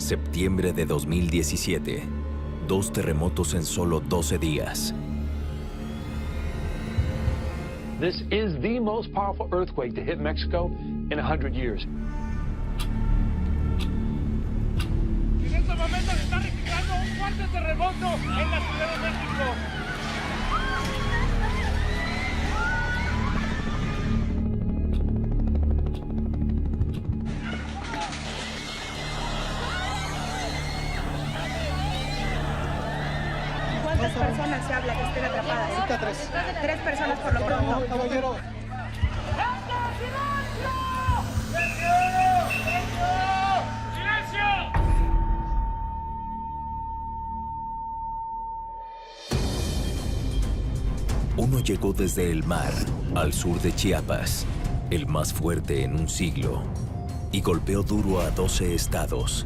Septiembre de 2017. 2 terremotos en solo 12 días. This is the most powerful earthquake to hit Mexico in 100 years. En estos momentos se está registrando un fuerte terremoto en la Ciudad de México. ¿Cuántas personas se habla que estén atrapadas? Ahorita 3. 3 personas por lo pronto. Caballero. Uno llegó desde el mar al sur de Chiapas, el más fuerte en un siglo, y golpeó duro a 12 estados.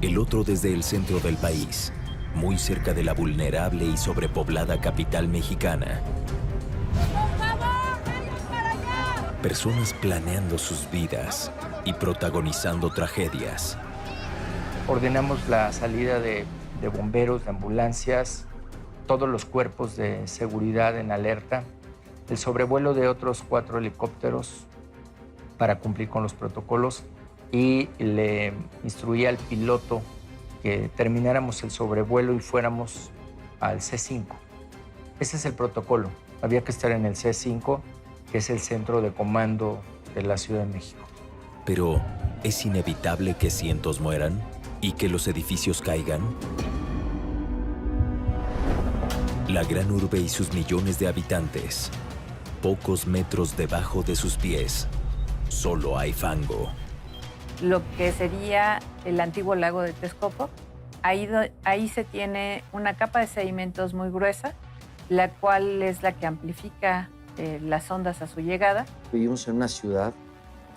El otro desde el centro del país, muy cerca de la vulnerable y sobrepoblada capital mexicana. ¡Por favor, vengan para allá! Personas planeando sus vidas y protagonizando tragedias. Ordenamos la salida de bomberos, de ambulancias, todos los cuerpos de seguridad en alerta, el sobrevuelo de otros 4 helicópteros para cumplir con los protocolos, y le instruí al piloto que termináramos el sobrevuelo y fuéramos al C5. Ese es el protocolo. Había que estar en el C5, que es el centro de comando de la Ciudad de México. Pero, ¿es inevitable que cientos mueran y que los edificios caigan? La gran urbe y sus millones de habitantes. Pocos metros debajo de sus pies, solo hay fango. Lo que sería el antiguo lago de Texcoco, ahí se tiene una capa de sedimentos muy gruesa, la cual es la que amplifica las ondas a su llegada. Vivimos en una ciudad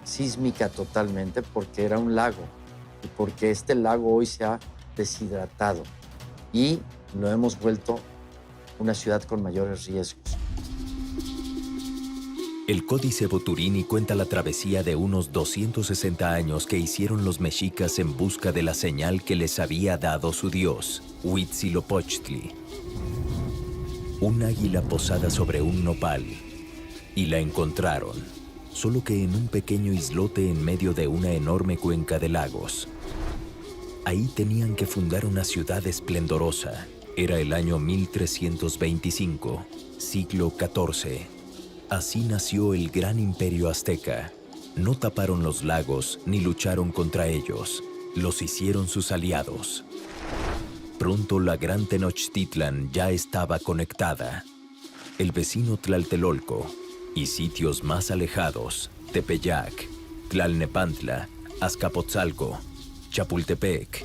sísmica totalmente porque era un lago y porque este lago hoy se ha deshidratado y lo hemos vuelto una ciudad con mayores riesgos. El Códice Boturini cuenta la travesía de unos 260 años que hicieron los mexicas en busca de la señal que les había dado su dios, Huitzilopochtli. Un águila posada sobre un nopal. Y la encontraron, solo que en un pequeño islote en medio de una enorme cuenca de lagos. Ahí tenían que fundar una ciudad esplendorosa. Era el año 1325, siglo XIV. Así nació el gran imperio azteca. No taparon los lagos ni lucharon contra ellos. Los hicieron sus aliados. Pronto la gran Tenochtitlan ya estaba conectada. El vecino Tlaltelolco y sitios más alejados, Tepeyac, Tlalnepantla, Azcapotzalco, Chapultepec,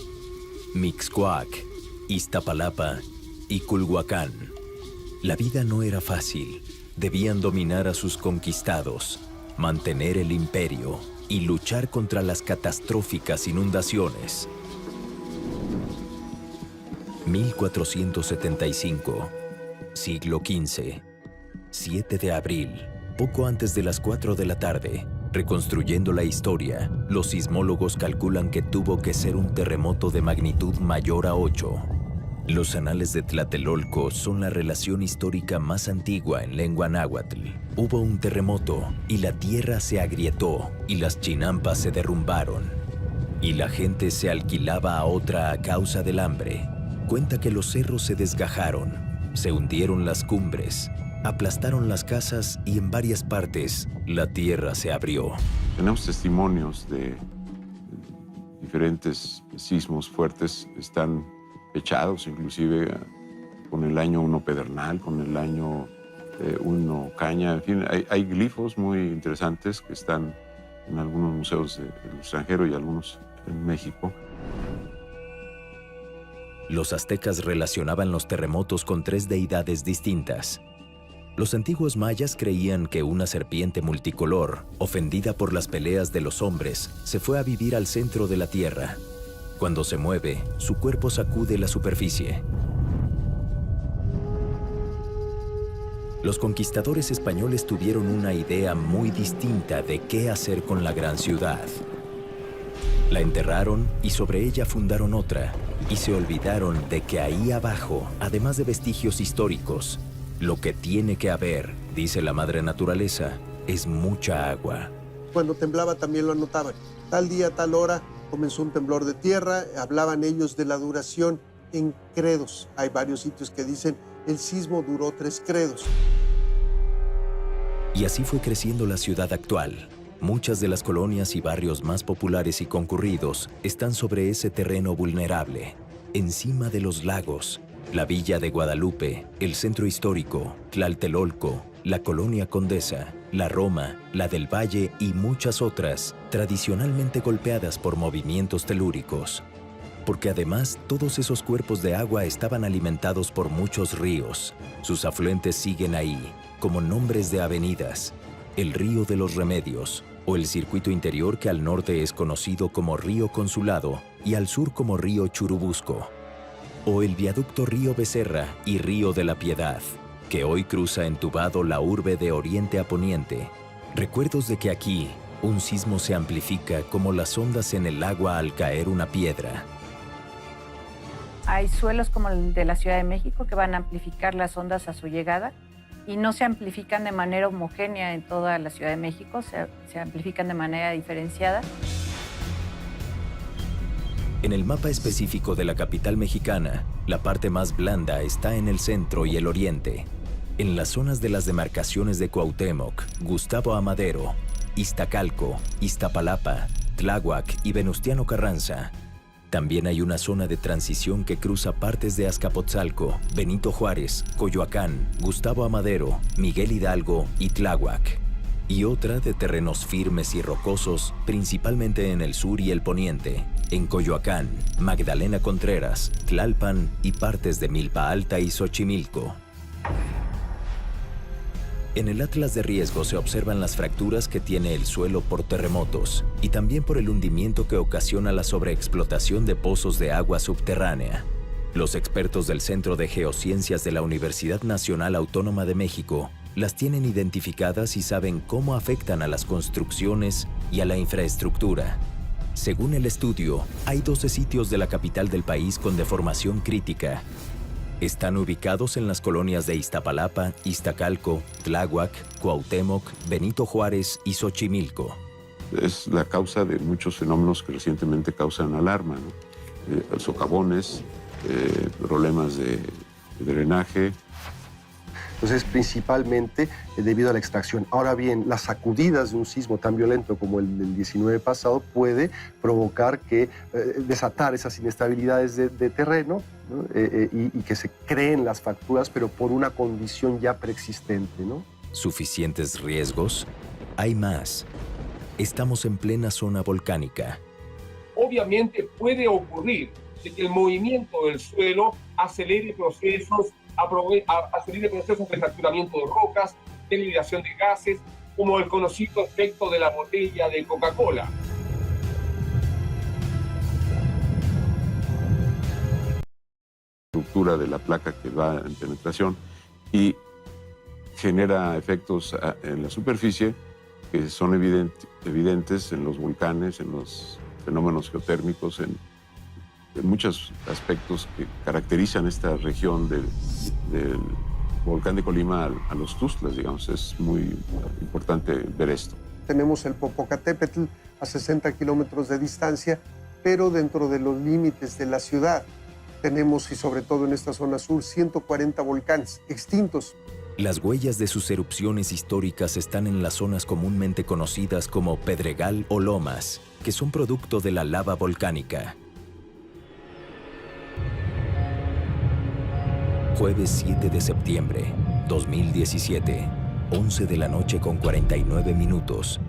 Mixcoac, Iztapalapa y Culhuacán. La vida no era fácil. Debían dominar a sus conquistados, mantener el imperio y luchar contra las catastróficas inundaciones. 1475, siglo XV, 7 de abril, poco antes de las 4 de la tarde. Reconstruyendo la historia, los sismólogos calculan que tuvo que ser un terremoto de magnitud mayor a 8. Los anales de Tlatelolco son la relación histórica más antigua en lengua náhuatl. Hubo un terremoto y la tierra se agrietó y las chinampas se derrumbaron. Y la gente se alquilaba a otra a causa del hambre. Cuenta que los cerros se desgajaron, se hundieron las cumbres, aplastaron las casas y en varias partes la tierra se abrió. Tenemos testimonios de diferentes sismos fuertes, están fechados inclusive con el año 1 Pedernal, con el año 1 Caña, en fin, hay glifos muy interesantes que están en algunos museos del extranjero y algunos en México. Los aztecas relacionaban los terremotos con 3 deidades distintas. Los antiguos mayas creían que una serpiente multicolor, ofendida por las peleas de los hombres, se fue a vivir al centro de la tierra. Cuando se mueve, su cuerpo sacude la superficie. Los conquistadores españoles tuvieron una idea muy distinta de qué hacer con la gran ciudad. La enterraron y sobre ella fundaron otra, y se olvidaron de que ahí abajo, además de vestigios históricos, lo que tiene que haber, dice la madre naturaleza, es mucha agua. Cuando temblaba también lo anotaban. Tal día, tal hora, comenzó un temblor de tierra, hablaban ellos de la duración en credos. Hay varios sitios que dicen el sismo duró 3 credos. Y así fue creciendo la ciudad actual. Muchas de las colonias y barrios más populares y concurridos están sobre ese terreno vulnerable, encima de los lagos. La Villa de Guadalupe, el Centro Histórico, Tlatelolco, la Colonia Condesa, la Roma, la del Valle y muchas otras, tradicionalmente golpeadas por movimientos telúricos. Porque además todos esos cuerpos de agua estaban alimentados por muchos ríos. Sus afluentes siguen ahí, como nombres de avenidas. El Río de los Remedios, o el circuito interior que al norte es conocido como Río Consulado y al sur como Río Churubusco. O el viaducto Río Becerra y Río de la Piedad, que hoy cruza entubado la urbe de oriente a poniente. Recuerdos de que aquí un sismo se amplifica como las ondas en el agua al caer una piedra. Hay suelos como el de la Ciudad de México que van a amplificar las ondas a su llegada y no se amplifican de manera homogénea en toda la Ciudad de México, se amplifican de manera diferenciada. En el mapa específico de la capital mexicana, la parte más blanda está en el centro y el oriente. En las zonas de las demarcaciones de Cuauhtémoc, Gustavo Amadero, Iztacalco, Iztapalapa, Tláhuac y Venustiano Carranza. También hay una zona de transición que cruza partes de Azcapotzalco, Benito Juárez, Coyoacán, Gustavo Amadero, Miguel Hidalgo y Tláhuac. Y otra de terrenos firmes y rocosos, principalmente en el sur y el poniente, en Coyoacán, Magdalena Contreras, Tlalpan y partes de Milpa Alta y Xochimilco. En el atlas de riesgo se observan las fracturas que tiene el suelo por terremotos y también por el hundimiento que ocasiona la sobreexplotación de pozos de agua subterránea. Los expertos del Centro de Geociencias de la Universidad Nacional Autónoma de México las tienen identificadas y saben cómo afectan a las construcciones y a la infraestructura. Según el estudio, hay 12 sitios de la capital del país con deformación crítica. Están ubicados en las colonias de Iztapalapa, Iztacalco, Tláhuac, Cuauhtémoc, Benito Juárez y Xochimilco. Es la causa de muchos fenómenos que recientemente causan alarma, ¿no? Socavones, problemas de drenaje. Entonces, principalmente debido a la extracción. Ahora bien, las sacudidas de un sismo tan violento como el del 19 pasado puede provocar que desatar esas inestabilidades de terreno, ¿no? Y que se creen las fracturas, pero por una condición ya preexistente, ¿no? ¿Suficientes riesgos? Hay más. Estamos en plena zona volcánica. Obviamente puede ocurrir de que el movimiento del suelo acelere procesos de fracturamiento de rocas, de liberación de gases, como el conocido efecto de la botella de Coca-Cola. Ruptura de la placa que va en penetración y genera efectos en la superficie que son evidentes en los volcanes, en los fenómenos geotérmicos, en muchos aspectos que caracterizan esta región del volcán de Colima a los Tuxtlas, digamos. Es muy importante ver esto. Tenemos el Popocatépetl a 60 kilómetros de distancia, pero dentro de los límites de la ciudad. Tenemos, y sobre todo en esta zona sur, 140 volcanes extintos. Las huellas de sus erupciones históricas están en las zonas comúnmente conocidas como pedregal o lomas, que son producto de la lava volcánica. Jueves 7 de septiembre, 2017, 11 de la noche con 49 minutos.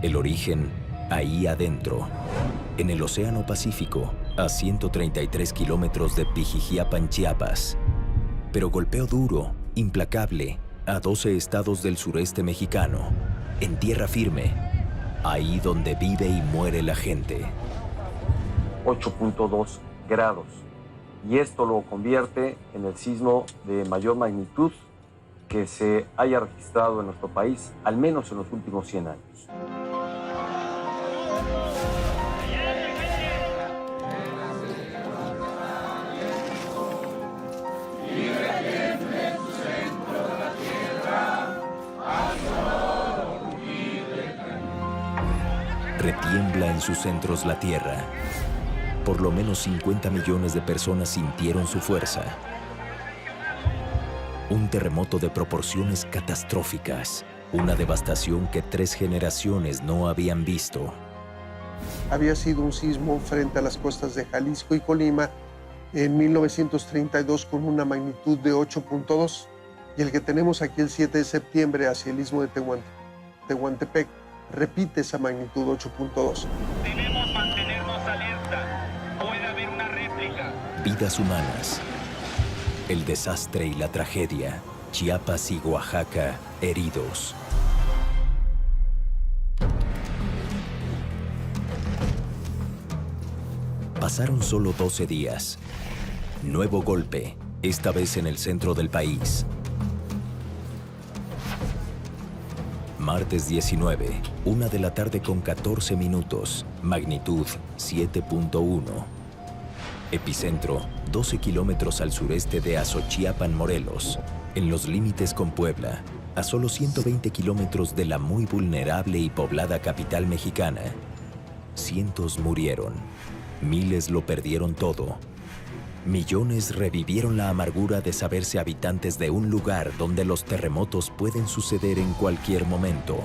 El origen, ahí adentro, en el Océano Pacífico, a 133 kilómetros de Pijijiapan, Chiapas. Pero golpeo duro, implacable, a 12 estados del sureste mexicano, en tierra firme, ahí donde vive y muere la gente. 8.2 grados. Y esto lo convierte en el sismo de mayor magnitud que se haya registrado en nuestro país, al menos en los últimos 100 años. Retiembla en sus centros la Tierra. Por lo menos 50 millones de personas sintieron su fuerza. Un terremoto de proporciones catastróficas. Una devastación que 3 generaciones no habían visto. Había sido un sismo frente a las costas de Jalisco y Colima en 1932 con una magnitud de 8.2 y el que tenemos aquí el 7 de septiembre hacia el istmo de Tehuantepec repite esa magnitud 8.2. Debemos mantenernos alerta. Puede haber una réplica. Vidas humanas. El desastre y la tragedia. Chiapas y Oaxaca heridos. Pasaron solo 12 días. Nuevo golpe, esta vez en el centro del país. Martes 19, 1 de la tarde con 14 minutos, magnitud 7.1. Epicentro, 12 kilómetros al sureste de Azochiapan, Morelos, en los límites con Puebla, a solo 120 kilómetros de la muy vulnerable y poblada capital mexicana. Cientos murieron, miles lo perdieron todo. Millones revivieron la amargura de saberse habitantes de un lugar donde los terremotos pueden suceder en cualquier momento.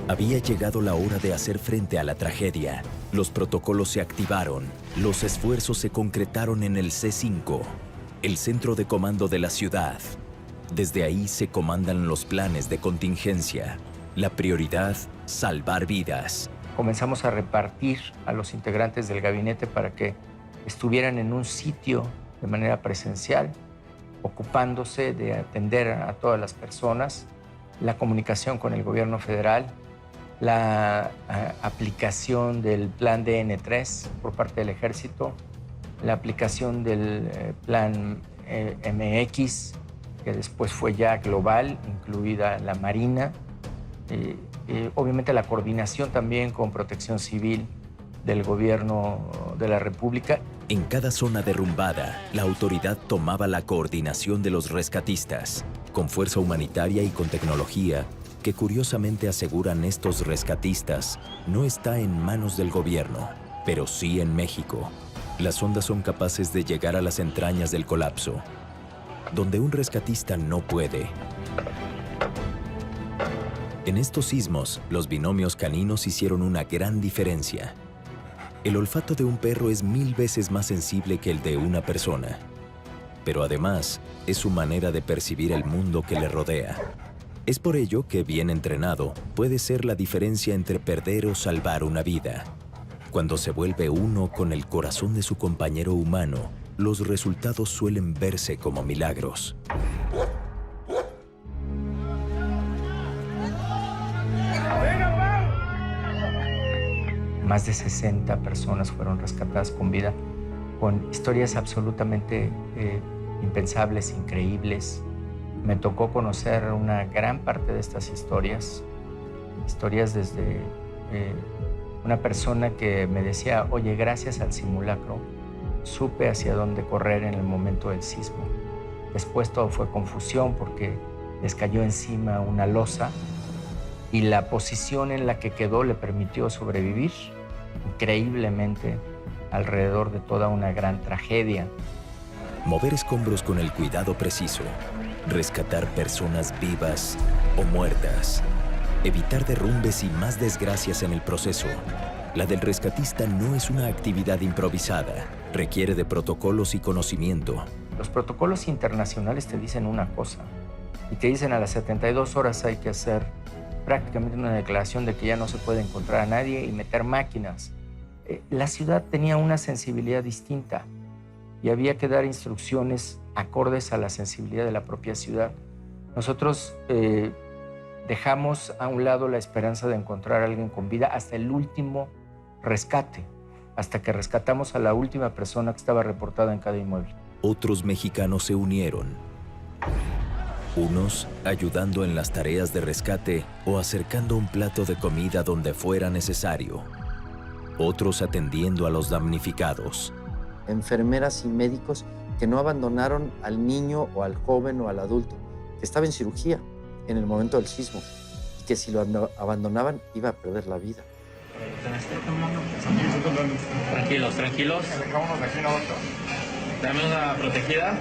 Había llegado la hora de hacer frente a la tragedia. Los protocolos se activaron, los esfuerzos se concretaron en el C5, el centro de comando de la ciudad. Desde ahí se comandan los planes de contingencia. La prioridad, salvar vidas. Comenzamos a repartir a los integrantes del gabinete para que estuvieran en un sitio de manera presencial, ocupándose de atender a todas las personas, la comunicación con el gobierno federal, la aplicación del plan DN3 por parte del Ejército, la aplicación del plan MX, que después fue ya global, incluida la Marina, obviamente la coordinación también con Protección Civil del Gobierno de la República. En cada zona derrumbada, la autoridad tomaba la coordinación de los rescatistas, con fuerza humanitaria y con tecnología, que curiosamente aseguran estos rescatistas, no está en manos del gobierno, pero sí en México. Las sondas son capaces de llegar a las entrañas del colapso, donde un rescatista no puede. En estos sismos, los binomios caninos hicieron una gran diferencia. El olfato de un perro es 1000 veces más sensible que el de una persona, pero además es su manera de percibir el mundo que le rodea. Es por ello que, bien entrenado, puede ser la diferencia entre perder o salvar una vida. Cuando se vuelve uno con el corazón de su compañero humano, los resultados suelen verse como milagros. Más de 60 personas fueron rescatadas con vida, con historias absolutamente impensables, increíbles. Me tocó conocer una gran parte de estas historias desde una persona que me decía, oye, gracias al simulacro, supe hacia dónde correr en el momento del sismo. Después todo fue confusión porque les cayó encima una losa y la posición en la que quedó le permitió sobrevivir increíblemente alrededor de toda una gran tragedia. Mover escombros con el cuidado preciso, rescatar personas vivas o muertas, evitar derrumbes y más desgracias en el proceso. La del rescatista no es una actividad improvisada, requiere de protocolos y conocimiento. Los protocolos internacionales te dicen una cosa y te dicen a las 72 horas hay que hacer prácticamente una declaración de que ya no se puede encontrar a nadie y meter máquinas. La ciudad tenía una sensibilidad distinta y había que dar instrucciones acordes a la sensibilidad de la propia ciudad. Nosotros dejamos a un lado la esperanza de encontrar a alguien con vida hasta el último rescate, hasta que rescatamos a la última persona que estaba reportada en cada inmueble. Otros mexicanos se unieron. Unos ayudando en las tareas de rescate o acercando un plato de comida donde fuera necesario. Otros atendiendo a los damnificados. Enfermeras y médicos que no abandonaron al niño o al joven o al adulto que estaba en cirugía en el momento del sismo y que si lo abandonaban iba a perder la vida. Tranquilos, tranquilos. Dame una protegida.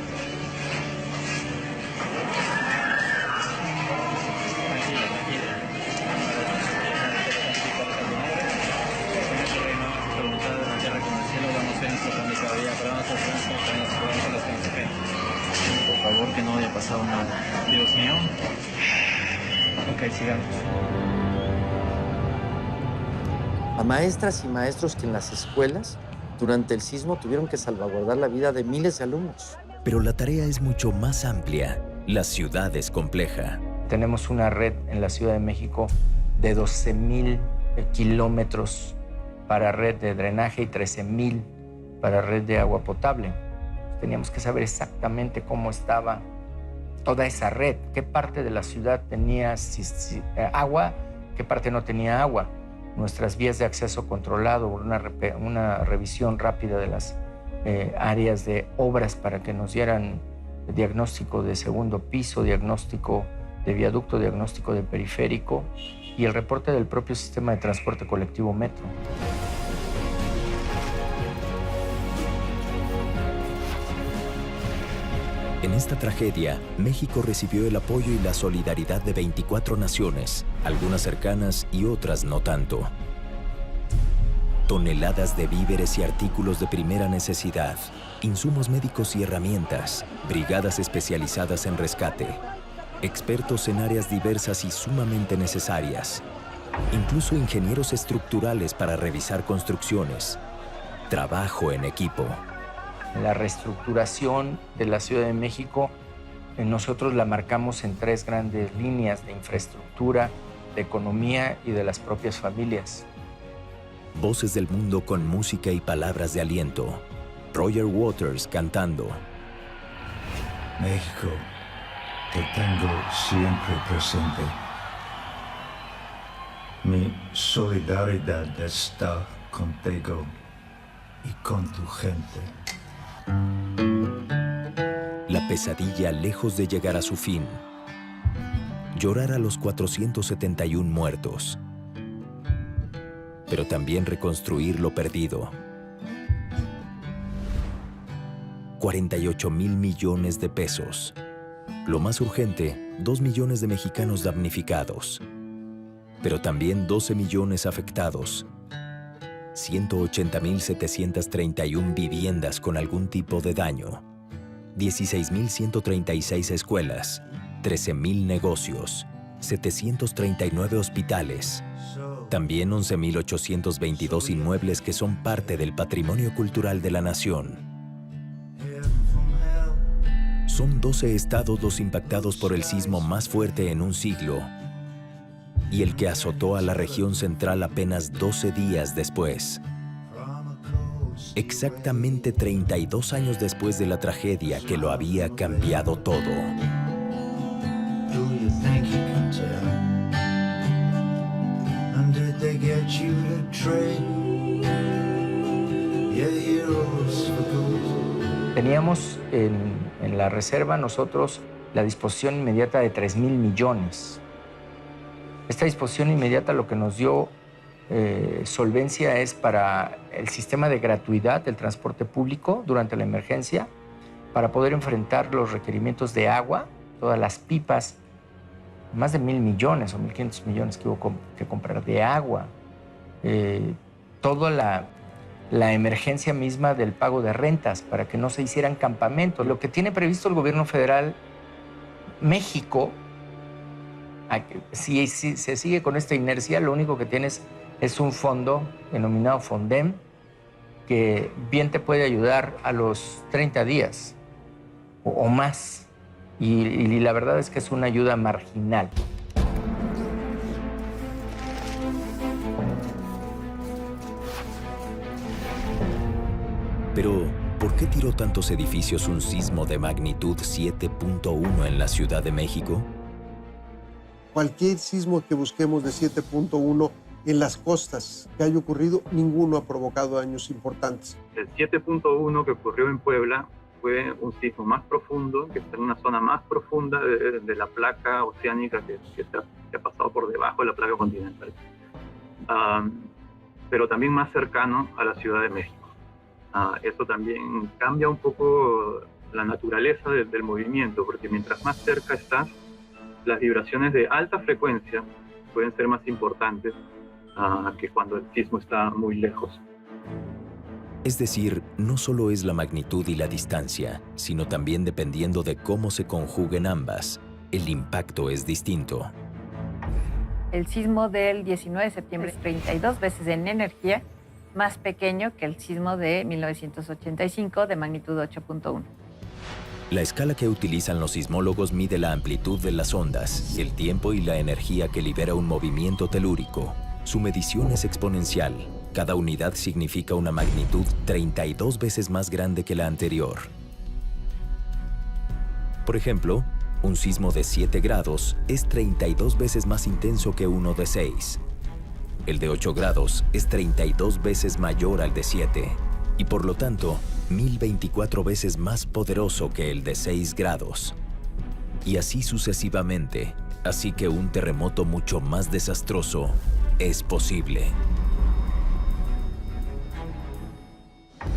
Por favor, que no haya pasado nada. Dios mío. Ok, sigamos. A maestras y maestros que en las escuelas, durante el sismo, tuvieron que salvaguardar la vida de miles de alumnos. Pero la tarea es mucho más amplia. La ciudad es compleja. Tenemos una red en la Ciudad de México de 12,000 kilómetros para red de drenaje y 13,000 para red de agua potable. Teníamos que saber exactamente cómo estaba toda esa red, qué parte de la ciudad tenía agua, qué parte no tenía agua. Nuestras vías de acceso controlado, una revisión rápida de las áreas de obras para que nos dieran diagnóstico de segundo piso, diagnóstico de viaducto, diagnóstico de periférico y el reporte del propio sistema de transporte colectivo Metro. En esta tragedia, México recibió el apoyo y la solidaridad de 24 naciones, algunas cercanas y otras no tanto. Toneladas de víveres y artículos de primera necesidad, insumos médicos y herramientas, brigadas especializadas en rescate, expertos en áreas diversas y sumamente necesarias, incluso ingenieros estructurales para revisar construcciones, trabajo en equipo. La reestructuración de la Ciudad de México, nosotros la marcamos en 3 grandes líneas de infraestructura, de economía y de las propias familias. Voces del mundo con música y palabras de aliento. Roger Waters cantando. México, te tengo siempre presente. Mi solidaridad está contigo y con tu gente. La pesadilla lejos de llegar a su fin. Llorar a los 471 muertos. Pero también reconstruir lo perdido. 48,000 millones de pesos. Lo más urgente, 2 millones de mexicanos damnificados. Pero también 12 millones afectados. 180,731 viviendas con algún tipo de daño, 16,136 escuelas, 13,000 negocios, 739 hospitales, también 11,822 inmuebles que son parte del patrimonio cultural de la nación. Son 12 estados los impactados por el sismo más fuerte en un siglo y el que azotó a la región central apenas 12 días después. Exactamente 32 años después de la tragedia que lo había cambiado todo. Teníamos en la reserva nosotros la disposición inmediata de 3,000 millones. Esta disposición inmediata lo que nos dio solvencia es para el sistema de gratuidad del transporte público durante la emergencia, para poder enfrentar los requerimientos de agua, todas las pipas, más de 1,000 millones o 1,500 millones que hubo que comprar de agua, toda la emergencia misma del pago de rentas para que no se hicieran campamentos. Lo que tiene previsto el gobierno federal, México, si se sigue con esta inercia, lo único que tienes es un fondo denominado Fondem que bien te puede ayudar a los 30 días o más. Y la verdad es que es una ayuda marginal. Pero, ¿por qué tiró tantos edificios un sismo de magnitud 7.1 en la Ciudad de México? Cualquier sismo que busquemos de 7.1 en las costas que haya ocurrido, ninguno ha provocado daños importantes. El 7.1 que ocurrió en Puebla fue un sismo más profundo, que está en una zona más profunda de la placa oceánica que ha pasado por debajo de la placa continental, pero también más cercano a la Ciudad de México. Eso también cambia un poco la naturaleza del movimiento, porque mientras más cerca estás, las vibraciones de alta frecuencia pueden ser más importantes que cuando el sismo está muy lejos. Es decir, no solo es la magnitud y la distancia, sino también dependiendo de cómo se conjuguen ambas, el impacto es distinto. El sismo del 19 de septiembre es 32 veces en energía más pequeño que el sismo de 1985 de magnitud 8.1. La escala que utilizan los sismólogos mide la amplitud de las ondas, el tiempo y la energía que libera un movimiento telúrico. Su medición es exponencial. Cada unidad significa una magnitud 32 veces más grande que la anterior. Por ejemplo, un sismo de 7 grados es 32 veces más intenso que uno de 6. El de 8 grados es 32 veces mayor al de 7 y por lo tanto 1024 veces más poderoso que el de 6 grados. Y así sucesivamente, así que un terremoto mucho más desastroso es posible.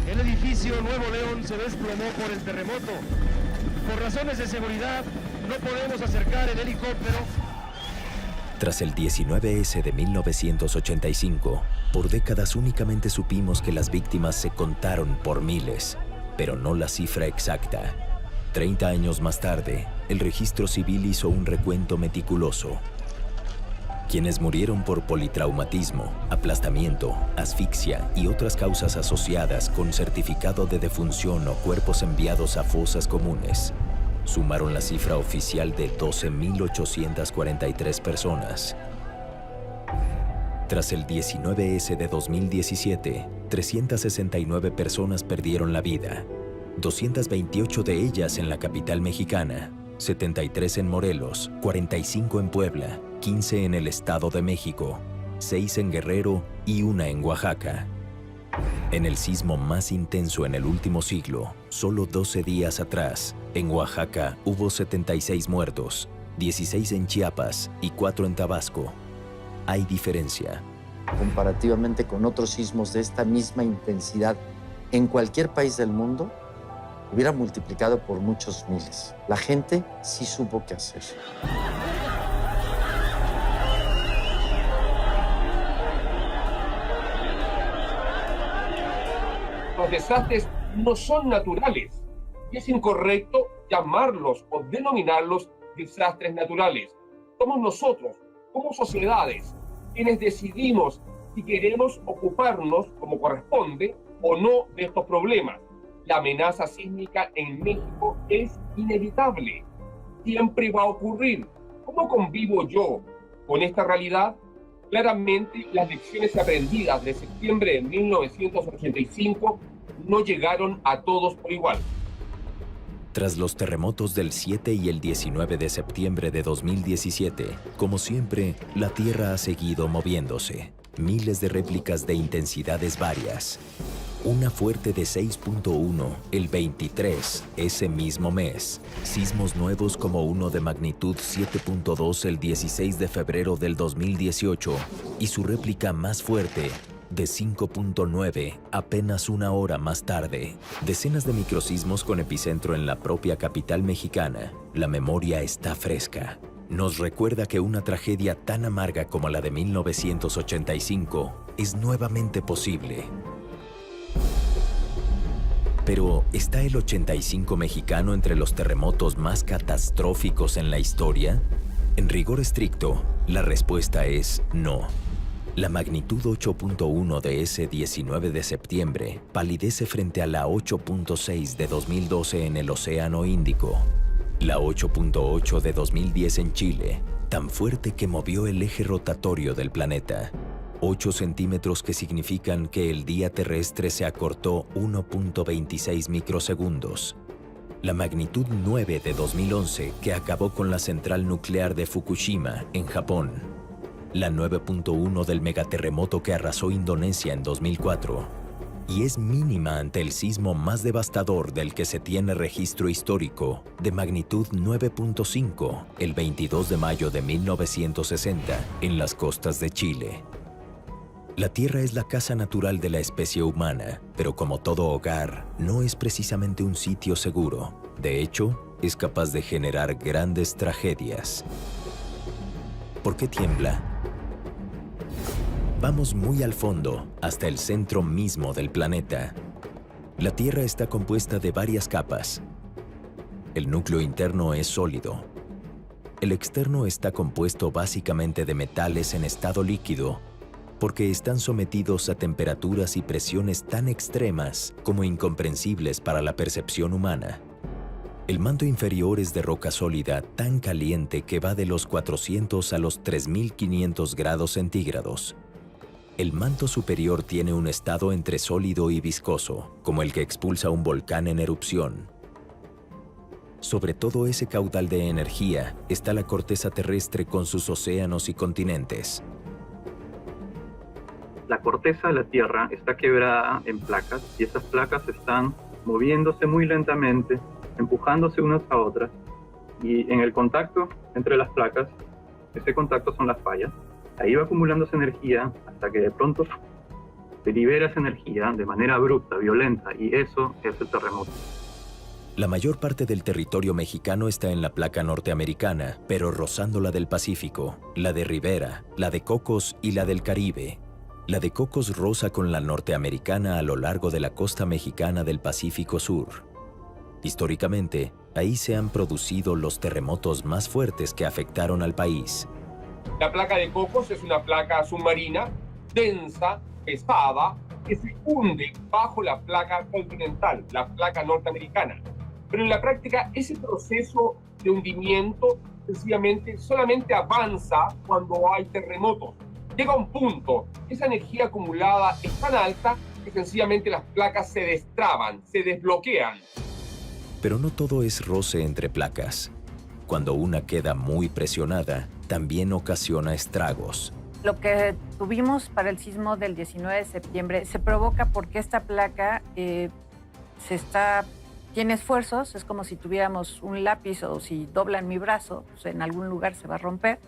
El edificio Nuevo León se desplomó por el terremoto. Por razones de seguridad, no podemos acercar el helicóptero. Tras el 19S de 1985, por décadas únicamente supimos que las víctimas se contaron por miles, pero no la cifra exacta. 30 años más tarde, el registro civil hizo un recuento meticuloso. Quienes murieron por politraumatismo, aplastamiento, asfixia y otras causas asociadas con certificado de defunción o cuerpos enviados a fosas comunes, sumaron la cifra oficial de 12.843 personas. Tras el 19S de 2017, 369 personas perdieron la vida, 228 de ellas en la capital mexicana, 73 en Morelos, 45 en Puebla, 15 en el Estado de México, 6 en Guerrero y 1 en Oaxaca. En el sismo más intenso en el último siglo, solo 12 días atrás, en Oaxaca hubo 76 muertos, 16 en Chiapas y 4 en Tabasco. Hay diferencia. Comparativamente con otros sismos de esta misma intensidad en cualquier país del mundo, hubiera multiplicado por muchos miles. La gente sí supo qué hacer. Los desastres no son naturales y es incorrecto llamarlos o denominarlos desastres naturales. Somos nosotros, como sociedades, quienes decidimos si queremos ocuparnos como corresponde o no de estos problemas. La amenaza sísmica en México es inevitable. Siempre va a ocurrir. ¿Cómo convivo yo con esta realidad? Claramente, las lecciones aprendidas de septiembre de 1985 no llegaron a todos por igual. Tras los terremotos del 7 y el 19 de septiembre de 2017, como siempre, la Tierra ha seguido moviéndose. Miles de réplicas de intensidades varias. Una fuerte de 6.1 el 23 ese mismo mes. Sismos nuevos como uno de magnitud 7.2 el 16 de febrero del 2018 y su réplica más fuerte de 5.9 apenas una hora más tarde. Decenas de microsismos con epicentro en la propia capital mexicana. La memoria está fresca. Nos recuerda que una tragedia tan amarga como la de 1985 es nuevamente posible. Pero, ¿está el 85 mexicano entre los terremotos más catastróficos en la historia? En rigor estricto, la respuesta es no. La magnitud 8.1 de ese 19 de septiembre palidece frente a la 8.6 de 2012 en el Océano Índico. La 8.8 de 2010 en Chile, tan fuerte que movió el eje rotatorio del planeta. 8 centímetros que significan que el día terrestre se acortó 1.26 microsegundos. La magnitud 9 de 2011 que acabó con la central nuclear de Fukushima, en Japón. La 9.1 del megaterremoto que arrasó Indonesia en 2004. y es mínima ante el sismo más devastador del que se tiene registro histórico, de magnitud 9.5, el 22 de mayo de 1960, en las costas de Chile. La Tierra es la casa natural de la especie humana, pero como todo hogar, no es precisamente un sitio seguro. De hecho, es capaz de generar grandes tragedias. ¿Por qué tiembla? Vamos muy al fondo, hasta el centro mismo del planeta. La Tierra está compuesta de varias capas. El núcleo interno es sólido. El externo está compuesto básicamente de metales en estado líquido, porque están sometidos a temperaturas y presiones tan extremas como incomprensibles para la percepción humana. El manto inferior es de roca sólida tan caliente que va de los 400 a los 3500 grados centígrados. El manto superior tiene un estado entre sólido y viscoso, como el que expulsa un volcán en erupción. Sobre todo ese caudal de energía está la corteza terrestre con sus océanos y continentes. La corteza de la Tierra está quebrada en placas y esas placas están moviéndose muy lentamente, empujándose unas a otras, y en el contacto entre las placas, ese contacto son las fallas, ahí va acumulándose energía hasta que de pronto se libera esa energía de manera abrupta, violenta, y eso es el terremoto. La mayor parte del territorio mexicano está en la placa norteamericana, pero rozando la del Pacífico, la de Rivera, la de Cocos y la del Caribe. La de Cocos roza con la norteamericana a lo largo de la costa mexicana del Pacífico Sur. Históricamente, ahí se han producido los terremotos más fuertes que afectaron al país. La placa de Cocos es una placa submarina, densa, pesada, que se hunde bajo la placa continental, la placa norteamericana. Pero en la práctica, ese proceso de hundimiento sencillamente solamente avanza cuando hay terremotos. Llega un punto, esa energía acumulada es tan alta que sencillamente las placas se destraban, se desbloquean. Pero no todo es roce entre placas. Cuando una queda muy presionada, también ocasiona estragos. Lo que tuvimos para el sismo del 19 de septiembre se provoca porque esta placa tiene esfuerzos, es como si tuviéramos un lápiz o si doblan mi brazo, pues en algún lugar se va a romper.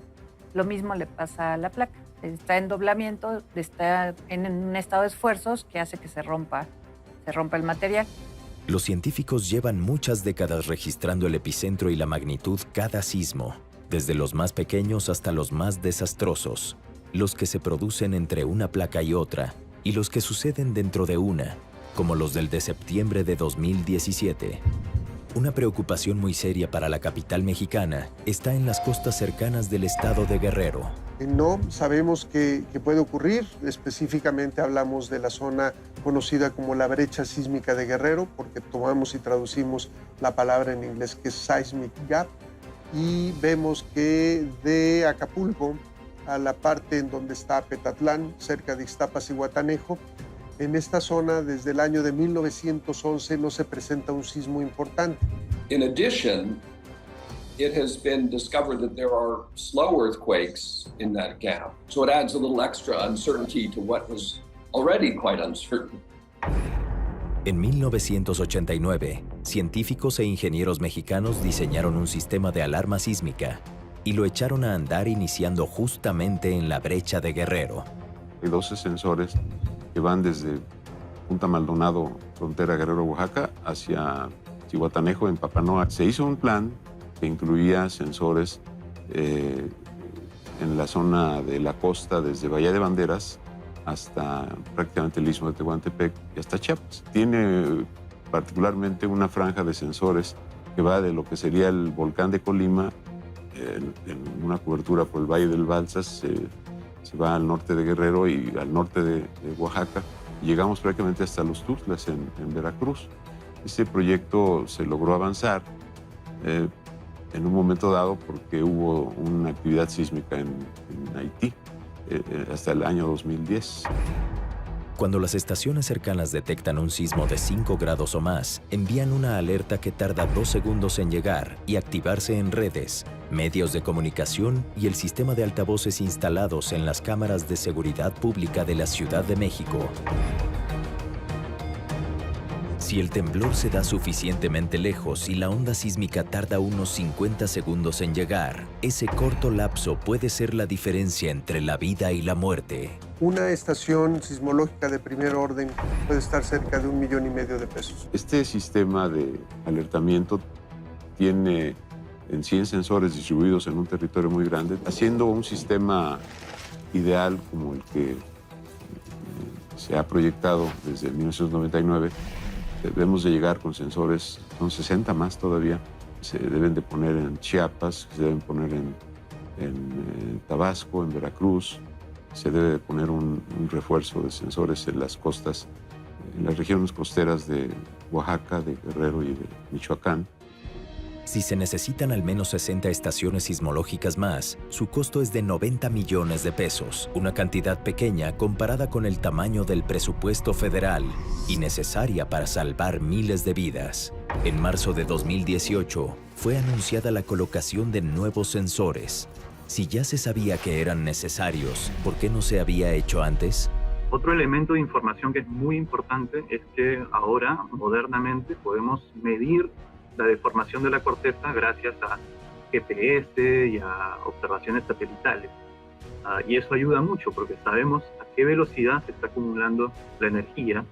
Lo mismo le pasa a la placa. Está en doblamiento, está en un estado de esfuerzos que hace que se rompa el material. Los científicos llevan muchas décadas registrando el epicentro y la magnitud cada sismo, desde los más pequeños hasta los más desastrosos, los que se producen entre una placa y otra, y los que suceden dentro de una, como los del de septiembre de 2017. Una preocupación muy seria para la capital mexicana está en las costas cercanas del estado de Guerrero. No, sabemos que puede ocurrir. Específicamente hablamos de la zona conocida como la brecha sísmica de Guerrero, porque tomamos y traducimos la palabra en inglés que es seismic gap, y vemos que de Acapulco a la parte en donde está Petatlán, cerca de Ixtapas y Guatanejo, en esta zona desde el año de 1911 no se presenta un sismo importante. In addition, it has been discovered that there are slow earthquakes in that gap. So it adds a little extra uncertainty to what was already quite uncertain. En 1989, científicos e ingenieros mexicanos diseñaron un sistema de alarma sísmica y lo echaron a andar iniciando justamente en la brecha de Guerrero. Hay 12 sensores que van desde Punta Maldonado, frontera Guerrero-Oaxaca, hacia Zihuatanejo, en Papanoa. Se hizo un plan que incluía sensores en la zona de la costa, desde Bahía de Banderas hasta prácticamente el Istmo de Tehuantepec y hasta Chiapas. Tiene particularmente una franja de sensores que va de lo que sería el volcán de Colima, en una cobertura por el Valle del Balsas, se va al norte de Guerrero y al norte de Oaxaca. Llegamos prácticamente hasta los Tuxtlas, en Veracruz. Este proyecto se logró avanzar en un momento dado porque hubo una actividad sísmica en Haití hasta el año 2010. Cuando las estaciones cercanas detectan un sismo de 5 grados o más, envían una alerta que tarda 2 segundos en llegar y activarse en redes, medios de comunicación y el sistema de altavoces instalados en las cámaras de seguridad pública de la Ciudad de México. Si el temblor se da suficientemente lejos y la onda sísmica tarda unos 50 segundos en llegar, ese corto lapso puede ser la diferencia entre la vida y la muerte. Una estación sismológica de primer orden puede estar cerca de $1,5 millones de pesos. Este sistema de alertamiento tiene en 100 sensores distribuidos en un territorio muy grande, haciendo un sistema ideal como el que se ha proyectado desde 1999. Debemos de llegar con sensores, son 60 más todavía, se deben de poner en Chiapas, se deben poner en Tabasco, en Veracruz, se debe de poner un refuerzo de sensores en las costas, en las regiones costeras de Oaxaca, de Guerrero y de Michoacán. Si se necesitan al menos 60 estaciones sismológicas más, su costo es de 90 millones de pesos, una cantidad pequeña comparada con el tamaño del presupuesto federal y necesaria para salvar miles de vidas. En marzo de 2018, fue anunciada la colocación de nuevos sensores. Si ya se sabía que eran necesarios, ¿por qué no se había hecho antes? Otro elemento de información que es muy importante es que ahora, modernamente, podemos medir la deformación de la corteza gracias a GPS y a observaciones satelitales. Y eso ayuda mucho porque sabemos a qué velocidad se está acumulando la energía.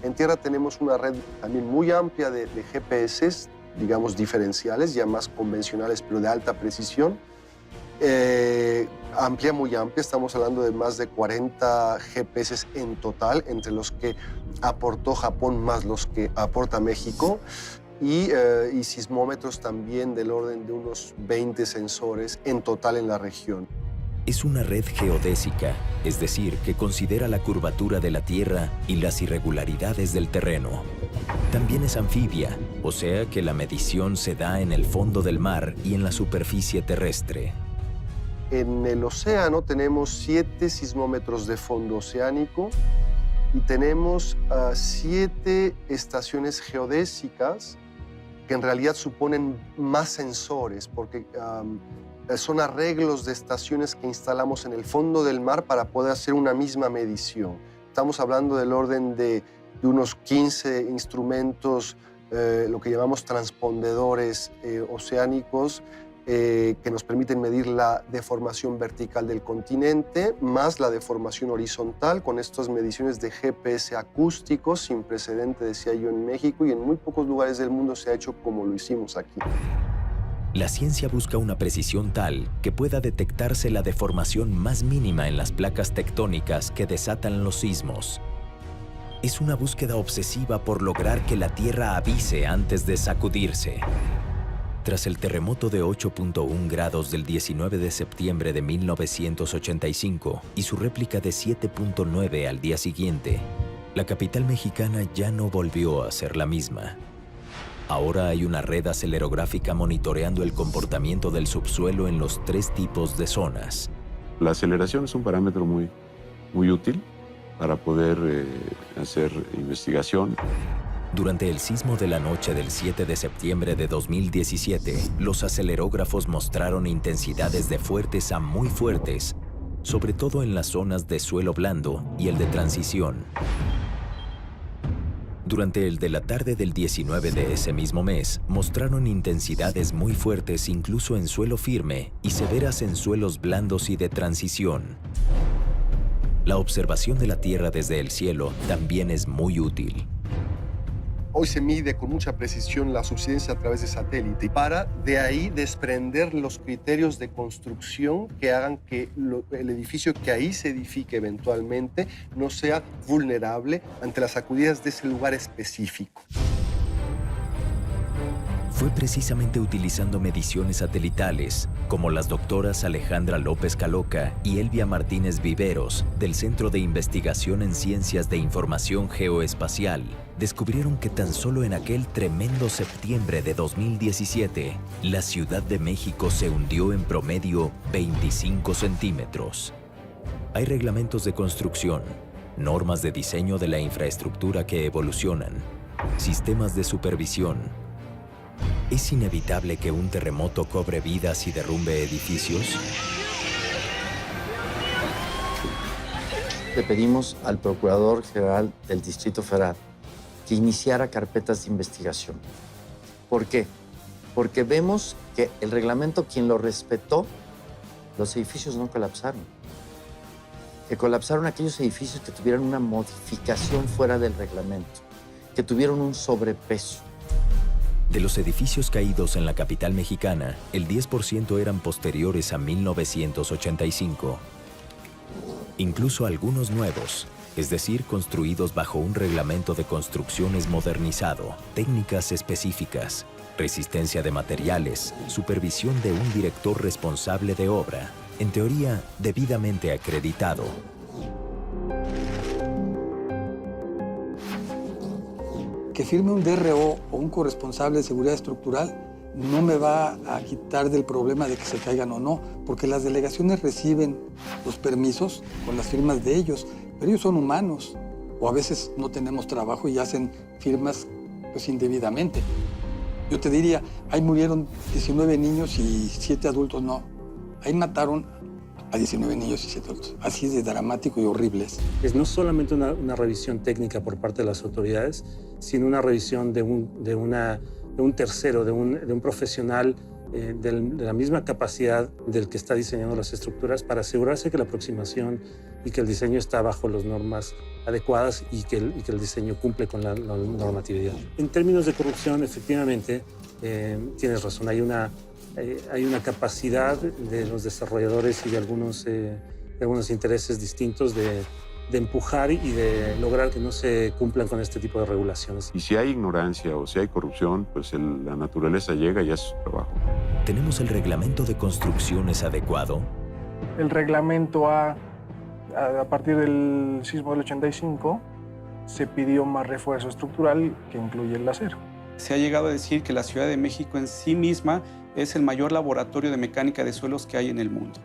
En tierra tenemos una red también muy amplia de GPS, digamos diferenciales, ya más convencionales, pero de alta precisión. Amplia, muy amplia, estamos hablando de más de 40 GPS en total, entre los que aportó Japón más los que aporta México. Y sismómetros también del orden de unos 20 sensores en total en la región. Es una red geodésica, es decir, que considera la curvatura de la Tierra y las irregularidades del terreno. También es anfibia, o sea que la medición se da en el fondo del mar y en la superficie terrestre. En el océano tenemos 7 sismómetros de fondo oceánico y tenemos 7 estaciones geodésicas que en realidad suponen más sensores, porque son arreglos de estaciones que instalamos en el fondo del mar para poder hacer una misma medición. Estamos hablando del orden de unos 15 instrumentos, lo que llamamos transpondedores oceánicos, que nos permiten medir la deformación vertical del continente, más la deformación horizontal, con estas mediciones de GPS acústicos sin precedente, decía yo, en México, y en muy pocos lugares del mundo se ha hecho como lo hicimos aquí. La ciencia busca una precisión tal que pueda detectarse la deformación más mínima en las placas tectónicas que desatan los sismos. Es una búsqueda obsesiva por lograr que la Tierra avise antes de sacudirse. Tras el terremoto de 8.1 grados del 19 de septiembre de 1985 y su réplica de 7.9 al día siguiente, la capital mexicana ya no volvió a ser la misma. Ahora hay una red acelerográfica monitoreando el comportamiento del subsuelo en los 3 tipos de zonas. La aceleración es un parámetro muy útil para poder hacer investigación. Durante el sismo de la noche del 7 de septiembre de 2017, los acelerógrafos mostraron intensidades de fuertes a muy fuertes, sobre todo en las zonas de suelo blando y el de transición. Durante el de la tarde del 19 de ese mismo mes, mostraron intensidades muy fuertes incluso en suelo firme y severas en suelos blandos y de transición. La observación de la Tierra desde el cielo también es muy útil. Hoy se mide con mucha precisión la subsidencia a través de satélite para de ahí desprender los criterios de construcción que hagan que el edificio que ahí se edifique eventualmente no sea vulnerable ante las sacudidas de ese lugar específico. Fue precisamente utilizando mediciones satelitales, como las doctoras Alejandra López Caloca y Elvia Martínez Viveros, del Centro de Investigación en Ciencias de Información Geoespacial, descubrieron que tan solo en aquel tremendo septiembre de 2017, la Ciudad de México se hundió en promedio 25 centímetros. Hay reglamentos de construcción, normas de diseño de la infraestructura que evolucionan, sistemas de supervisión. ¿Es inevitable que un terremoto cobre vidas y derrumbe edificios? Le pedimos al Procurador General del Distrito Federal que iniciara carpetas de investigación. ¿Por qué? Porque vemos que el reglamento, quien lo respetó, los edificios no colapsaron. Que colapsaron aquellos edificios que tuvieron una modificación fuera del reglamento, que tuvieron un sobrepeso. De los edificios caídos en la capital mexicana, el 10% eran posteriores a 1985. Incluso algunos nuevos, es decir, construidos bajo un reglamento de construcciones modernizado, técnicas específicas, resistencia de materiales, supervisión de un director responsable de obra, en teoría debidamente acreditado. Que firme un DRO o un corresponsable de seguridad estructural no me va a quitar del problema de que se caigan o no, porque las delegaciones reciben los permisos con las firmas de ellos, pero ellos son humanos, o a veces no tenemos trabajo y hacen firmas pues indebidamente. Yo te diría, ahí murieron 19 niños y 7 adultos no. Ahí mataron a 19 niños y 7 adultos. Así de dramático y horribles. Es no solamente una revisión técnica por parte de las autoridades, sino una revisión de un tercero, de un profesional de la misma capacidad del que está diseñando las estructuras para asegurarse que la aproximación y que el diseño está bajo las normas adecuadas y que el diseño cumple con la normatividad. En términos de corrupción, efectivamente, tienes razón, hay una capacidad de los desarrolladores y de algunos intereses distintos de empujar y de lograr que no se cumplan con este tipo de regulaciones. Y si hay ignorancia o si hay corrupción, pues la naturaleza llega y hace su trabajo. ¿Tenemos el reglamento de construcciones adecuado? El reglamento a partir del sismo del 85, se pidió más refuerzo estructural que incluye el acero. Se ha llegado a decir que la Ciudad de México en sí misma es el mayor laboratorio de mecánica de suelos que hay en el mundo.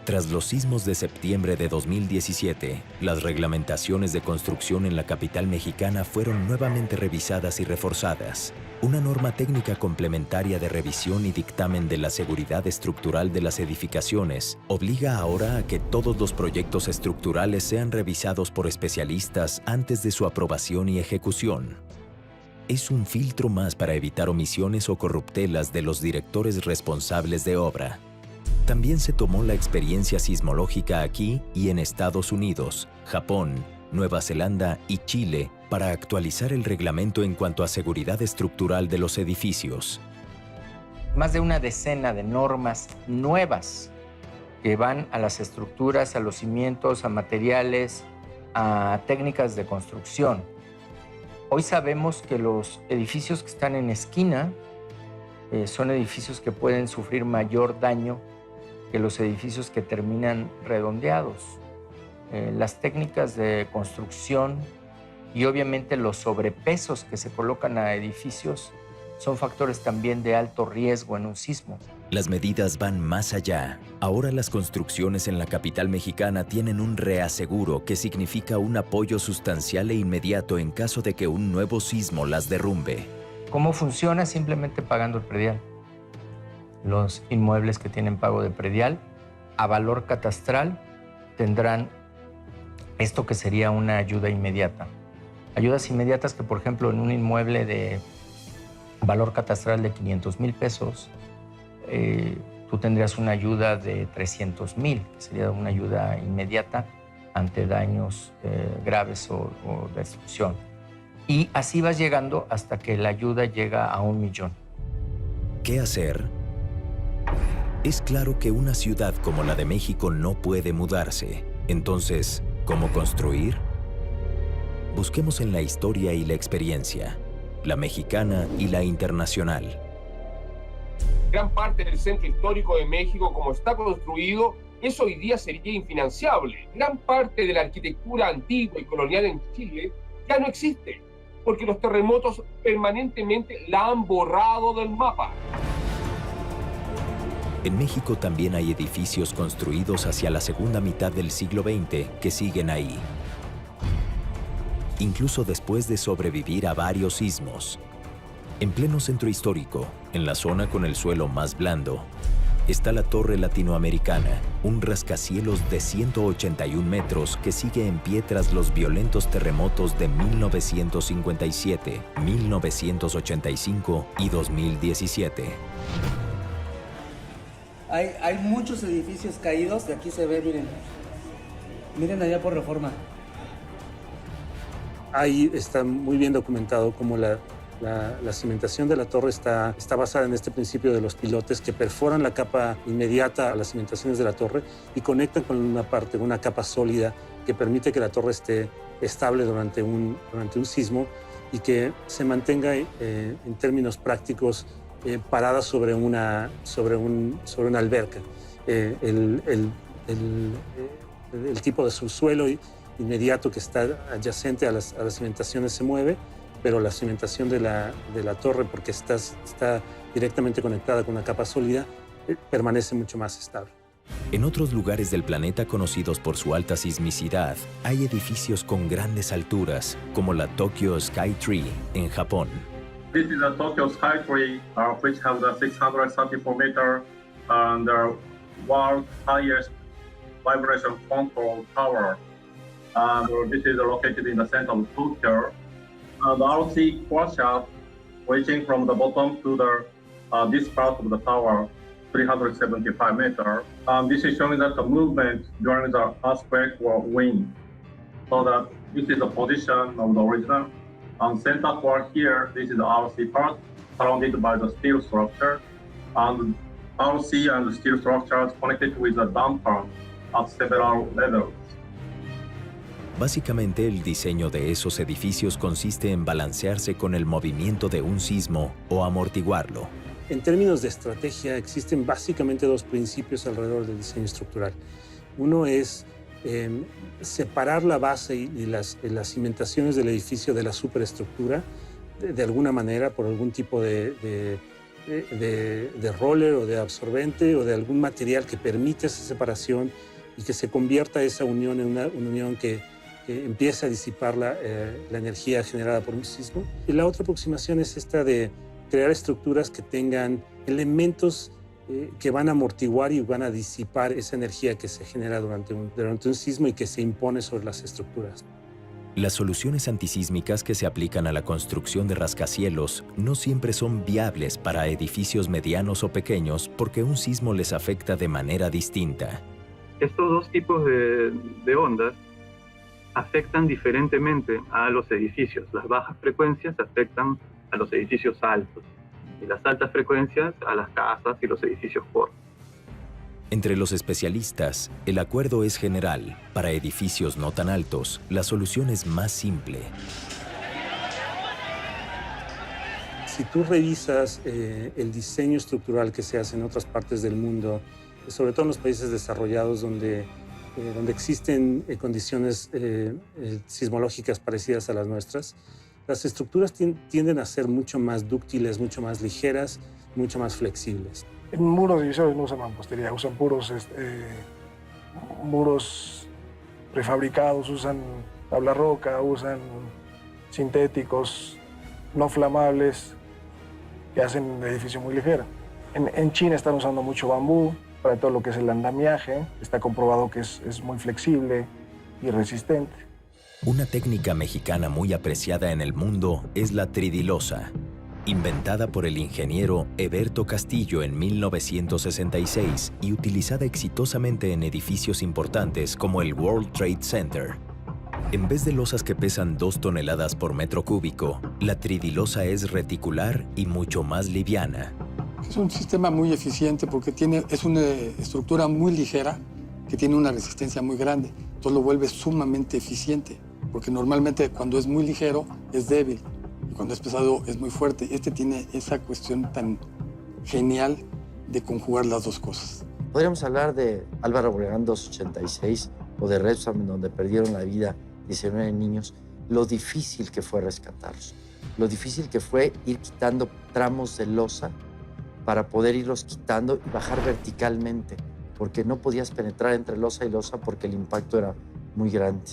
Tras los sismos de septiembre de 2017, las reglamentaciones de construcción en la capital mexicana fueron nuevamente revisadas y reforzadas. Una norma técnica complementaria de revisión y dictamen de la seguridad estructural de las edificaciones obliga ahora a que todos los proyectos estructurales sean revisados por especialistas antes de su aprobación y ejecución. Es un filtro más para evitar omisiones o corruptelas de los directores responsables de obra. También se tomó la experiencia sismológica aquí y en Estados Unidos, Japón, Nueva Zelanda y Chile para actualizar el reglamento en cuanto a seguridad estructural de los edificios. Más de una decena de normas nuevas que van a las estructuras, a los cimientos, a materiales, a técnicas de construcción. Hoy sabemos que los edificios que están en esquina son edificios que pueden sufrir mayor daño que los edificios que terminan redondeados. Las técnicas de construcción y obviamente los sobrepesos que se colocan a edificios son factores también de alto riesgo en un sismo. Las medidas van más allá. Ahora las construcciones en la capital mexicana tienen un reaseguro que significa un apoyo sustancial e inmediato en caso de que un nuevo sismo las derrumbe. ¿Cómo funciona? Simplemente pagando el predial. Los inmuebles que tienen pago de predial a valor catastral tendrán esto que sería una ayuda inmediata. Ayudas inmediatas que, por ejemplo, en un inmueble de valor catastral de 500,000 pesos, tú tendrías una ayuda de 300,000, que sería una ayuda inmediata ante daños graves o destrucción. Y así vas llegando hasta que la ayuda llega a 1,000,000. ¿Qué hacer? Es claro que una ciudad como la de México no puede mudarse. Entonces, ¿cómo construir? Busquemos en la historia y la experiencia, la mexicana y la internacional. Gran parte del centro histórico de México, como está construido, eso hoy día sería infinanciable. Gran parte de la arquitectura antigua y colonial en Chile ya no existe, porque los terremotos permanentemente la han borrado del mapa. En México también hay edificios construidos hacia la segunda mitad del siglo XX que siguen ahí. Incluso después de sobrevivir a varios sismos. En pleno centro histórico, en la zona con el suelo más blando, está la Torre Latinoamericana, un rascacielos de 181 metros que sigue en pie tras los violentos terremotos de 1957, 1985 y 2017. Hay muchos edificios caídos, de aquí se ve, miren. Miren allá por Reforma. Ahí está muy bien documentado cómo la cimentación de la torre está basada en este principio de los pilotes que perforan la capa inmediata a las cimentaciones de la torre y conectan con una capa sólida que permite que la torre esté estable durante un sismo y que se mantenga en términos prácticos parada sobre una alberca. El tipo de subsuelo inmediato que está adyacente a las cimentaciones se mueve, pero la cimentación de la torre, porque está directamente conectada con una capa sólida, permanece mucho más estable. En otros lugares del planeta conocidos por su alta sismicidad, hay edificios con grandes alturas, como la Tokyo Sky Tree en Japón. This is the Tokyo Sky Tree, which has the 634 meter and the world's highest vibration control tower. This is located in the center of Tokyo. The RC crusher reaching from the bottom to this part of the tower, 375 meters. This is showing that the movement during the earthquake or wind. So that this is the position of the original. Center part here, this is the RC part, surrounded by the steel structure. And RC and the steel structures connected with the damper at several levels. Básicamente, el diseño de esos edificios consiste en balancearse con el movimiento de un sismo o amortiguarlo. En términos de estrategia, existen básicamente dos principios alrededor del diseño estructural. Uno es separar la base y las cimentaciones del edificio de la superestructura de alguna manera por algún tipo de roller o de absorbente o de algún material que permite esa separación y que se convierta esa unión en una unión que empieza a disipar la energía generada por un sismo. Y la otra aproximación es esta de crear estructuras que tengan elementos que van a amortiguar y van a disipar esa energía que se genera durante un sismo y que se impone sobre las estructuras. Las soluciones antisísmicas que se aplican a la construcción de rascacielos no siempre son viables para edificios medianos o pequeños porque un sismo les afecta de manera distinta. Estos dos tipos de ondas afectan diferentemente a los edificios. Las bajas frecuencias afectan a los edificios altos y las altas frecuencias a las casas y los edificios cortos. Entre los especialistas, el acuerdo es general. Para edificios no tan altos, la solución es más simple. Si tú revisas el diseño estructural que se hace en otras partes del mundo, sobre todo en los países desarrollados donde existen condiciones sismológicas parecidas a las nuestras, las estructuras tienden a ser mucho más dúctiles, mucho más ligeras, mucho más flexibles. En muros divisores no usan mampostería, usan puros muros prefabricados, usan tabla roca, usan sintéticos no flamables que hacen el edificio muy ligero. En China están usando mucho bambú para todo lo que es el andamiaje. Está comprobado que es muy flexible y resistente. Una técnica mexicana muy apreciada en el mundo es la tridilosa. Inventada por el ingeniero Eberto Castillo en 1966 y utilizada exitosamente en edificios importantes como el World Trade Center. En vez de losas que pesan 2 toneladas por metro cúbico, la tridilosa es reticular y mucho más liviana. Es un sistema muy eficiente porque es una estructura muy ligera que tiene una resistencia muy grande. Entonces lo vuelve sumamente eficiente, porque normalmente cuando es muy ligero es débil. Y cuando es pesado es muy fuerte. Este tiene esa cuestión tan genial de conjugar las dos cosas. Podríamos hablar de Álvaro Obregón 286 o de Repsam, donde perdieron la vida 19 niños. Lo difícil que fue rescatarlos. Lo difícil que fue ir quitando tramos de losa para poder irlos quitando y bajar verticalmente, porque no podías penetrar entre losa y losa porque el impacto era muy grande.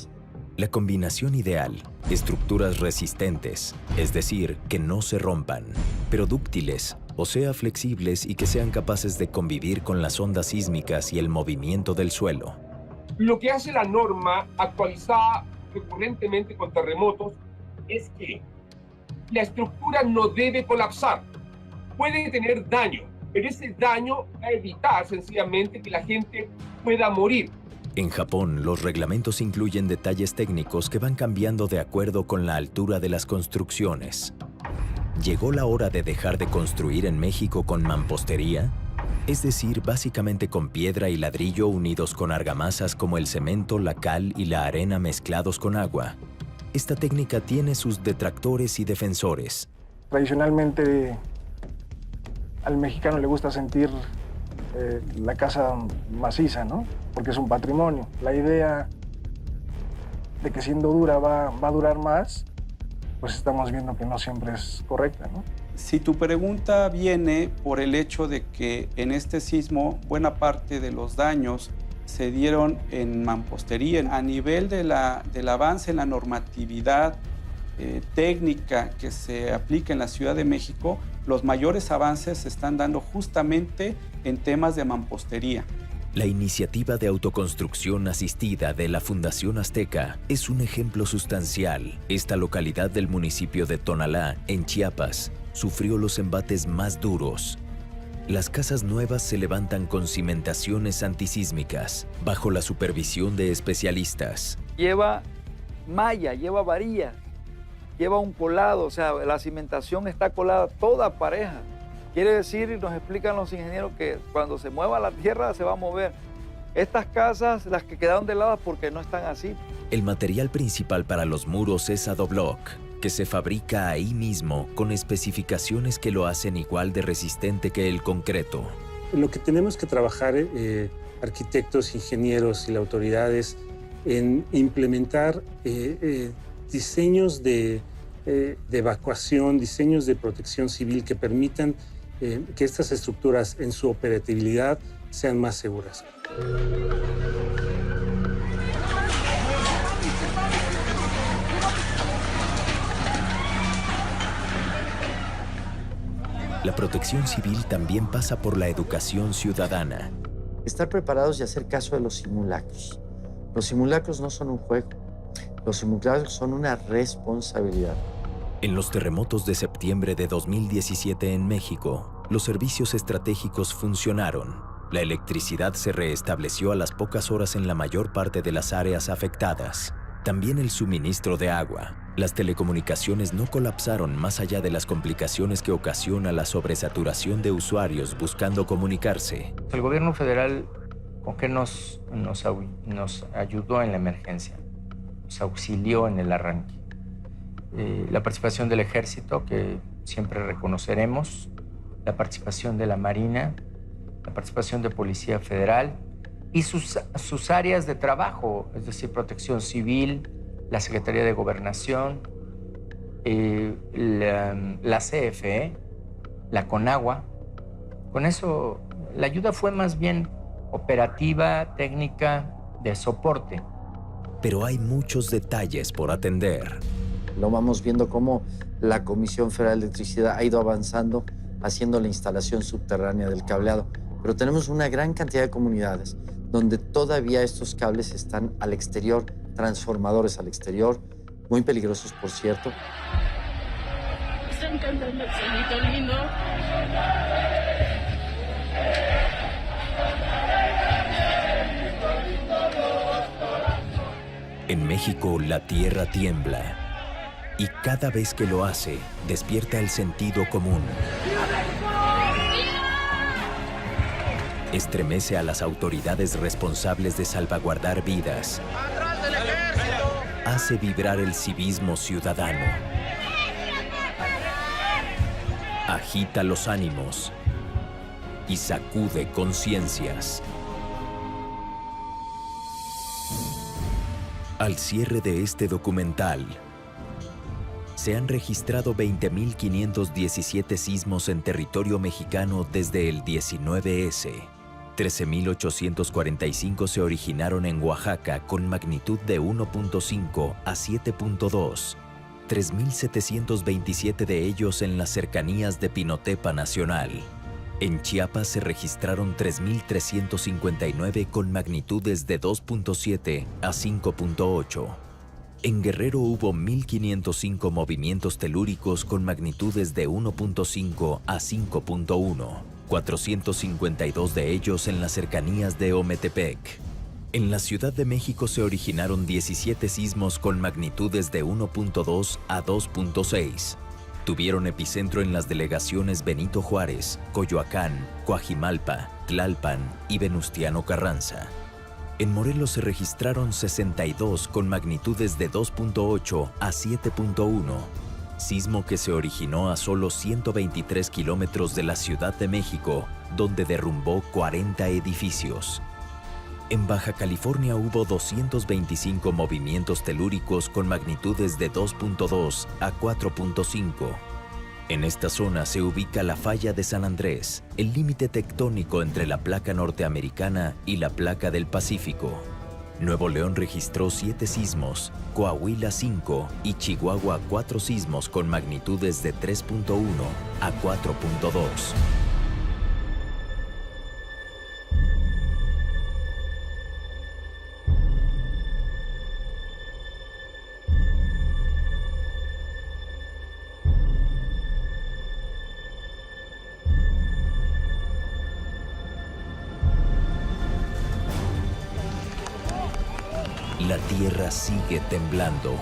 La combinación ideal, estructuras resistentes, es decir, que no se rompan, pero dúctiles, o sea, flexibles y que sean capaces de convivir con las ondas sísmicas y el movimiento del suelo. Lo que hace la norma actualizada recurrentemente con terremotos es que la estructura no debe colapsar. Puede tener daño, pero ese daño va a evitar sencillamente que la gente pueda morir. En Japón, los reglamentos incluyen detalles técnicos que van cambiando de acuerdo con la altura de las construcciones. ¿Llegó la hora de dejar de construir en México con mampostería? Es decir, básicamente con piedra y ladrillo unidos con argamasas como el cemento, la cal y la arena mezclados con agua. Esta técnica tiene sus detractores y defensores. Tradicionalmente al mexicano le gusta sentir la casa maciza, ¿no? Porque es un patrimonio. La idea de que siendo dura va a durar más, pues estamos viendo que no siempre es correcta, ¿no? Si tu pregunta viene por el hecho de que en este sismo buena parte de los daños se dieron en mampostería, a nivel del avance en la normatividad técnica que se aplica en la Ciudad de México, los mayores avances se están dando justamente en temas de mampostería. La iniciativa de autoconstrucción asistida de la Fundación Azteca es un ejemplo sustancial. Esta localidad del municipio de Tonalá, en Chiapas, sufrió los embates más duros. Las casas nuevas se levantan con cimentaciones antisísmicas, bajo la supervisión de especialistas. Lleva malla, lleva varilla, lleva un colado, o sea, la cimentación está colada toda pareja. Quiere decir, y nos explican los ingenieros, que cuando se mueva la tierra se va a mover. Estas casas, las que quedaron de lado, porque no están así. El material principal para los muros es Adoblock, que se fabrica ahí mismo con especificaciones que lo hacen igual de resistente que el concreto. Lo que tenemos que trabajar, arquitectos, ingenieros y las autoridades, en implementar diseños de evacuación, diseños de protección civil que permitan que estas estructuras en su operatividad sean más seguras. La protección civil también pasa por la educación ciudadana. Estar preparados y hacer caso de los simulacros. Los simulacros no son un juego. Los simulacros son una responsabilidad. En los terremotos de septiembre de 2017 en México, los servicios estratégicos funcionaron. La electricidad se restableció a las pocas horas en la mayor parte de las áreas afectadas. También el suministro de agua. Las telecomunicaciones no colapsaron más allá de las complicaciones que ocasiona la sobresaturación de usuarios buscando comunicarse. El gobierno federal, ¿con qué nos ayudó en la emergencia? Nos auxilió en el arranque. La participación del Ejército, que siempre reconoceremos, la participación de la Marina, la participación de Policía Federal y sus áreas de trabajo, es decir, Protección Civil, la Secretaría de Gobernación, la CFE, la Conagua. Con eso, la ayuda fue más bien operativa, técnica, de soporte. Pero hay muchos detalles por atender. Lo vamos viendo cómo la Comisión Federal de Electricidad ha ido avanzando haciendo la instalación subterránea del cableado. Pero tenemos una gran cantidad de comunidades donde todavía estos cables están al exterior, transformadores al exterior, muy peligrosos, por cierto. Están cantando el solito lindo. En México, la tierra tiembla. Y cada vez que lo hace, despierta el sentido común. Estremece a las autoridades responsables de salvaguardar vidas. Hace vibrar el civismo ciudadano. Agita los ánimos y sacude conciencias. Al cierre de este documental, se han registrado 20.517 sismos en territorio mexicano desde el 19S. 13.845 se originaron en Oaxaca con magnitud de 1.5 a 7.2. 3.727 de ellos en las cercanías de Pinotepa Nacional. En Chiapas se registraron 3.359 con magnitudes de 2.7 a 5.8. En Guerrero hubo 1.505 movimientos telúricos con magnitudes de 1.5 a 5.1, 452 de ellos en las cercanías de Ometepec. En la Ciudad de México se originaron 17 sismos con magnitudes de 1.2 a 2.6. Tuvieron epicentro en las delegaciones Benito Juárez, Coyoacán, Coajimalpa, Tlalpan y Venustiano Carranza. En Morelos se registraron 62 con magnitudes de 2.8 a 7.1, sismo que se originó a solo 123 kilómetros de la Ciudad de México, donde derrumbó 40 edificios. En Baja California hubo 225 movimientos telúricos con magnitudes de 2.2 a 4.5. En esta zona se ubica la falla de San Andrés, el límite tectónico entre la placa norteamericana y la placa del Pacífico. Nuevo León registró 7 sismos, Coahuila 5 y Chihuahua 4 sismos con magnitudes de 3.1 a 4.2. La tierra sigue temblando.